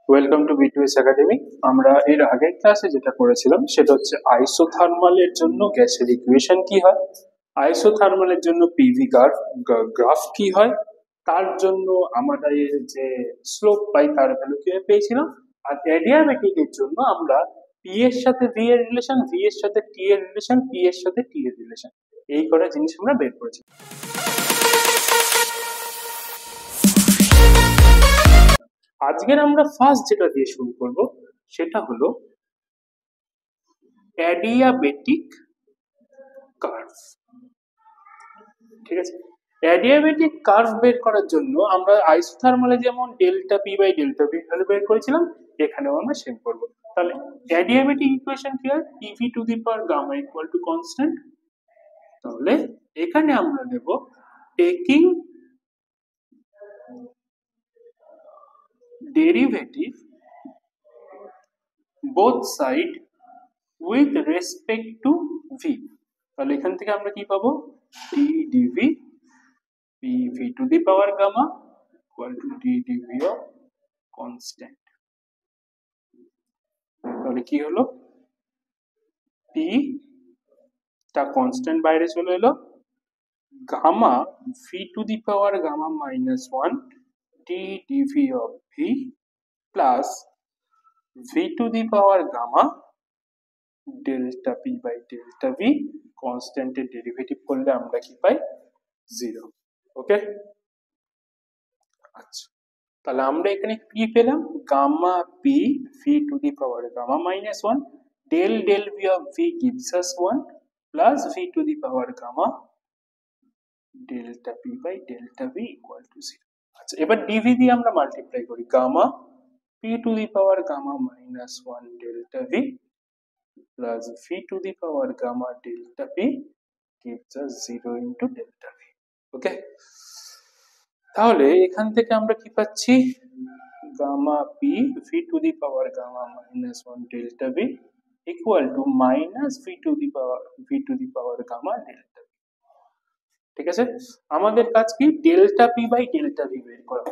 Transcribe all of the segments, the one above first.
Welcome to বিটুএস academy. আমরা এর আগের ক্লাসে যেটা করেছিলাম সেটা হচ্ছে আইসোথার্মালের জন্য গ্যাসের ইকুয়েশন কি হয়, আইসোথার্মালের জন্য পিভি গ্রাফ কি হয়, তার জন্য আমরা যে স্লোপ পাই তার ভ্যালু কিভাবে পেয়েছিলাম, আর অ্যাডিয়াবেটিকের জন্য আমরা পি এর সাথে ভি এর রিলেশন, ভি এর সাথে টি এর রিলেশন, পি এর সাথে টি এর রিলেশন, এই কটা জিনিস আমরা বের করেছি। আজকের আমরা ফার্স্ট যেটা দিয়ে শুরু করব সেটা হলো অ্যাডিয়াবেটিক কার্ভ। ঠিক আছে, অ্যাডিয়াবেটিক কার্ভ বের করার জন্য আমরা আইসোথার্মালে যেমন delta P by delta V value বের করেছিলাম, এখানেও আমরা সেম করব। তাহলে অ্যাডিয়াবেটিক ইকুয়েশন কি হয়, PV to the power gamma equal to constant. তাহলে এখানে আমরা নেব taking derivative both side with respect to v। তাহলে এখান থেকে আমরা কি পাবো, d dv pv to the power gamma equal to d dv of constant। তাহলে কি হলো, p টা কনস্ট্যান্ট বাইরে চলে এলো, gamma v to the power gamma minus 1 d dv of v plus v to the power gamma delta P by delta V, কনস্ট্যান্টের derivative করলে আমরা কি পাই, 0। ওকে, আচ্ছা, তাহলে আমরা এখানে কি পেলাম, gamma P V to the power gamma minus 1 del del V of V gives us 1 plus V to the power gamma delta P by delta V equal to 0। আচ্ছা, এবার ডিভি দিয়ে আমরা মাল্টিপ্লাই করি, gamma P to the power gamma minus 1 delta V plus v to the power gamma delta p gives us 0 into delta v। ওকে, তাহলে এখান থেকে আমরা কি পাচ্ছি, gamma p v to the power gamma minus 1 delta v equal to minus v to the power gamma delta v। ঠিক আছে, আমাদের কাজ কি, delta p by delta v বের করা।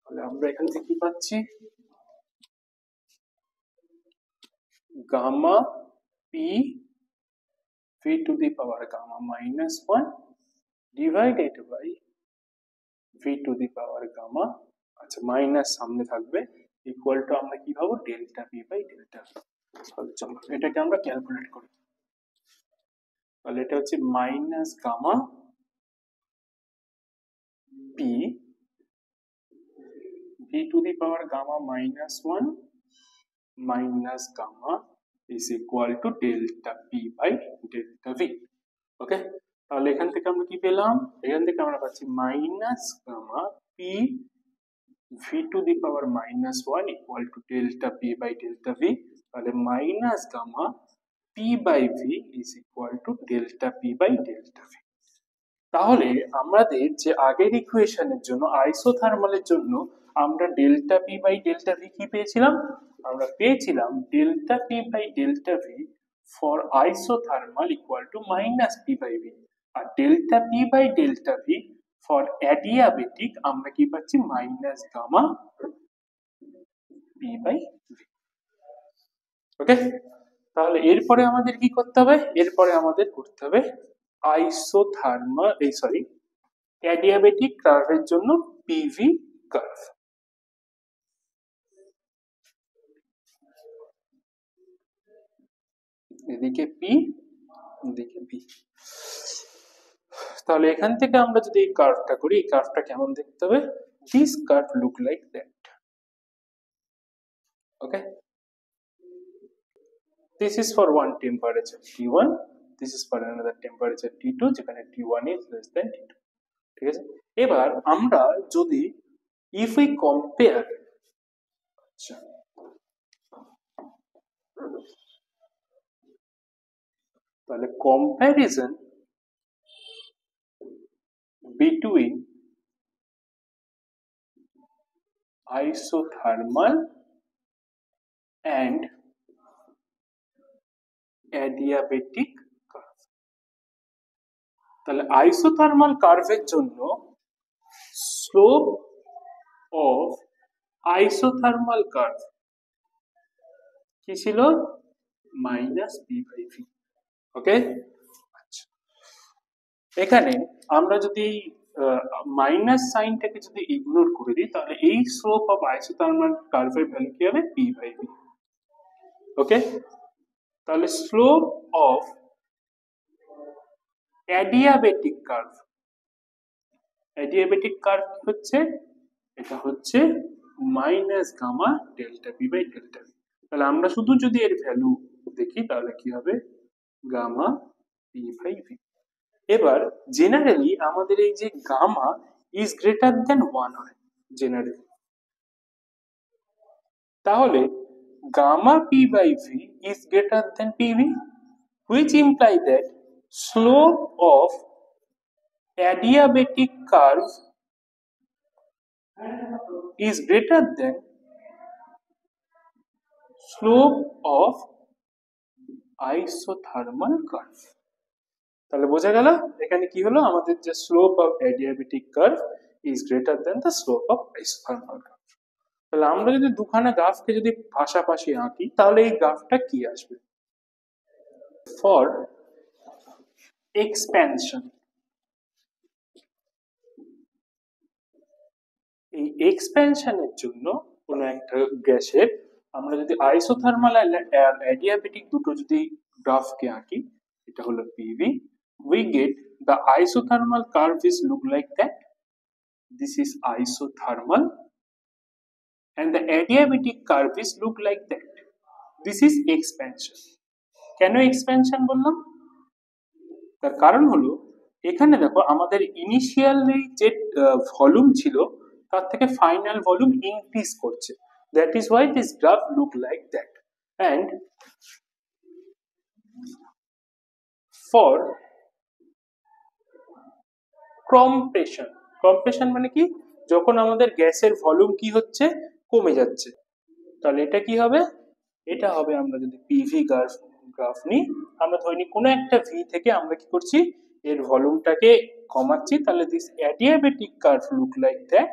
তাহলে আমরা এখান থেকে কি পাচ্ছি, gamma p v to the power gamma minus 1 divided by v to the power gamma, আচ্ছা মাইনাস সামনে থাকবে, ইকুয়াল টু আমরা কি পাবো, delta p by delta v। তাহলে চলো এটাকে আমরা ক্যালকুলেট করি। তাহলে এটা হচ্ছে minus gamma p v to the power gamma minus 1 minus gamma is equal to delta p by delta v। ওকে, তাহলে এখান থেকে আমরা কি পেলাম, এখান থেকে আমরা পাচ্ছি minus gamma p v to the power minus 1 equal to delta p by delta v। তাহলে minus gamma p by v is equal to delta p by delta v। তাহলে আমাদের যে আগের ইকুয়েশনের জন্য আইসোথার্মালের জন্য আমরা delta P by delta V কি পেয়েছিলাম, আমরা পেয়েছিলাম delta P by delta V for isothermal equal to minus P by V, আর delta P by delta V for adiabatic আমরা কি পাচ্ছি, minus gamma P by V. Okay, তাহলে এরপরে আমাদের কি করতে হবে, এরপরে আমাদের করতে হবে আইসোথার্মাল অ্যাডিয়াবেটিক কার্ভের জন্য পিভি কার্ভ। এদিকে পি, এদিকে ভি। তাহলে এখান থেকে আমরা যদি এই কার্ভটা করি, এই কার্ভটা কেমন দেখতে হবে, this curve look like that. Okay, this is for one temperature T1, this is for another temperature T2 যেখানে T1 is less than T2। ঠিক আছে, এবার আমরা যদি if we compare, আচ্ছা তাহলে comparison between isothermal and adiabatic curve. তাহলে isothermal কার্ভের জন্য স্লোপ অফ আইসোথার্মাল কার্ভ কি ছিল মাইনাস পি বাই ভি। ওকে, আচ্ছা এখানে আমরা যদি মাইনাস সাইনটাকে যদি ইগনোর করে দিই তাহলে এই স্লোপ অফ আইসোথার্মাল কার্ভের ভ্যালু কি হবে পি বাই ভি। ওকে, তাহলে slope of adiabatic curve, adiabatic curve হচ্ছে এটা হচ্ছে minus gamma delta P by delta V. তাহলে আমরা শুধু যদি এর ভ্যালু দেখি তাহলে কি হবে গামা পি বাই ভি। এবার জেনারেলি আমাদের এই যে গামা ইজ গ্রেটার দেন 1 হয় জেনারেলি, তাহলে gamma P by V is greater than PV, which imply that slope of adiabatic curve is greater than slope of isothermal curve। তাহলে বোঝা গেল এখানে কি হলো আমাদের যে slope of adiabatic curve is greater than the slope of isothermal curve। তাহলে আমরা যদি দুখানা গ্রাফকে যদি পাশাপাশি আঁকি তাহলে এই গ্রাফটা কি আসবে ফর এক্সপ্যানশন। এই এক্সপ্যানশনের জন্য কোন একটা গ্যাসের আমরা যদি আইসোথার্মাল আর অ্যাডিয়াবেটিক দুটো যদি গ্রাফকে আঁকি, এটা হলো PV, we get the isothermal curve is look like that, this is isothermal, and the adiabatic curve is look like that, this is expansion। কেন এক্সপ্যানশন বললাম তার কারণ হলো এখানে দেখো আমাদের ইনিশিয়ালি যে ভলিউম ছিল তার থেকে ফাইনাল ভলিউম ইনক্রিজ করছে, that is why this graph look like that। and for compression, compression মানে কি যখন আমাদের গ্যাসের ভলিউম কি হচ্ছে কমে যাচ্ছে, তাহলে এটা কি হবে এটা হবে আমরা যদি পিভি গ্রাফ নিই, আমরা ধরে নিই কোনো একটা ভি থেকে আমরা কি করছি এর ভলিউমটাকে কমাচ্ছি, তাহলে this adiabatic curve look like that,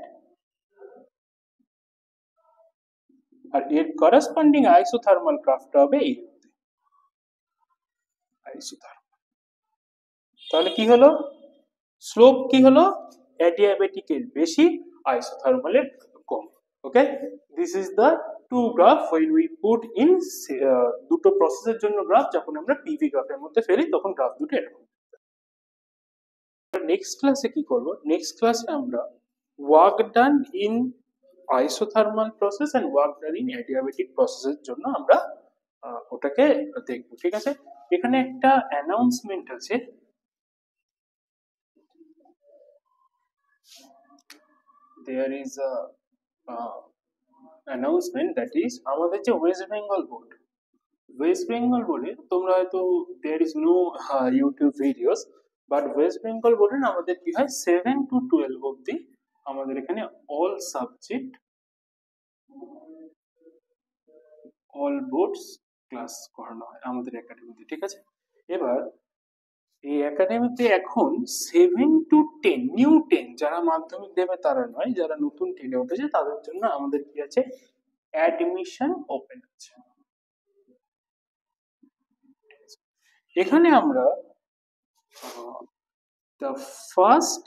আর এর করেসপন্ডিং আইসোথার্মাল গ্রাফটা হবে এই আইসোথার্মাল। তাহলে কি হলো স্লোপ কি হলো অ্যাডিয়াবেটিকের বেশি আইসোথার্মালের কম। Okay, this is the two graph when we put in দুটো প্রসেসের জন্য গ্রাফ যখন আমরা পিভি গ্রাফের মধ্যে ফেলি তখন গ্রাফ দুটো এরকম। নেক্সট ক্লাসে কি করব, নেক্সট ক্লাসে আমরা work done in isothermal process and work done in adiabatic প্রসেসের জন্য আমরা ওটাকে দেখব। ঠিক আছে, এখানে একটা অ্যানাউন্সমেন্ট আছে, there is a announcement that is আমাদের যে West Bengal board, West Bengal বোর্ডে তোমরা হয়তো there is no YouTube videos, but West Bengal বোর্ডে আমাদের কি হয় 7 to 12 অবধি আমাদের এখানে all subject all boards class করানো হয় আমাদের একাডেমিতে। ঠিক আছে, এবার এই একাডেমিতে এখন 7 to 10 নিউ 10 যারা মাধ্যমিক দেবে তারা নয়, যারা নতুন 10 এ উঠেছে তাদের জন্য আমাদের কি আছে অ্যাডমিশন ওপেন আছে। এখানে আমরা the first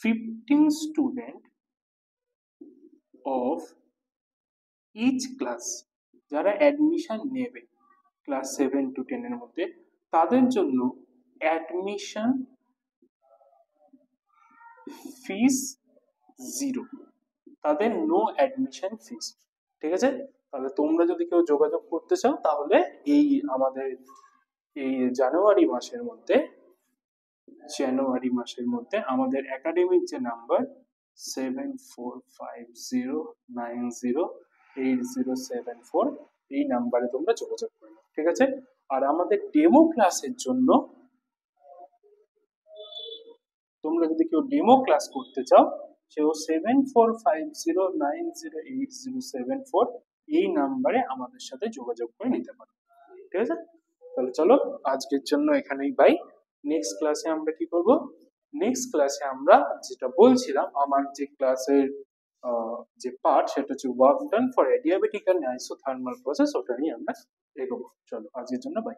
15 student of each class যারা অ্যাডমিশন নেবে ক্লাস 7 to 10 এর মধ্যে তাদের জন্য অ্যাডমিশন ফিস 0, তাদের নো অ্যাডমিশন ফিস। ঠিক আছে, তাহলে তোমরা যদি কেউ যোগাযোগ করতে চাও তাহলে এই আমাদের এই জানুয়ারি মাসের মধ্যে আমাদের একাডেমিক যে নাম্বার 7450908074 এই নাম্বারে তোমরা যোগাযোগ করবে। ঠিক আছে, আর আমাদের ডেমো ক্লাসের জন্য তোমরা যদি কেউ ডেমো ক্লাস করতে চাও সেও 7450908074 এই নাম্বারে আমাদের সাথে যোগাযোগ করে নিতে পারো। ঠিক আছে, তাহলে চলো আজকের জন্য এখানেই বাই। নেক্সট ক্লাসে আমরা কি করব নেক্সট ক্লাসে আমরা যেটা বলছিলাম, আমার যে ক্লাসের যে পার্ট সেটা হচ্ছে work done for adiabatic and isothermal process, ওটা নিয়ে আমরা এগোবো। চলো আজকের জন্য বাই।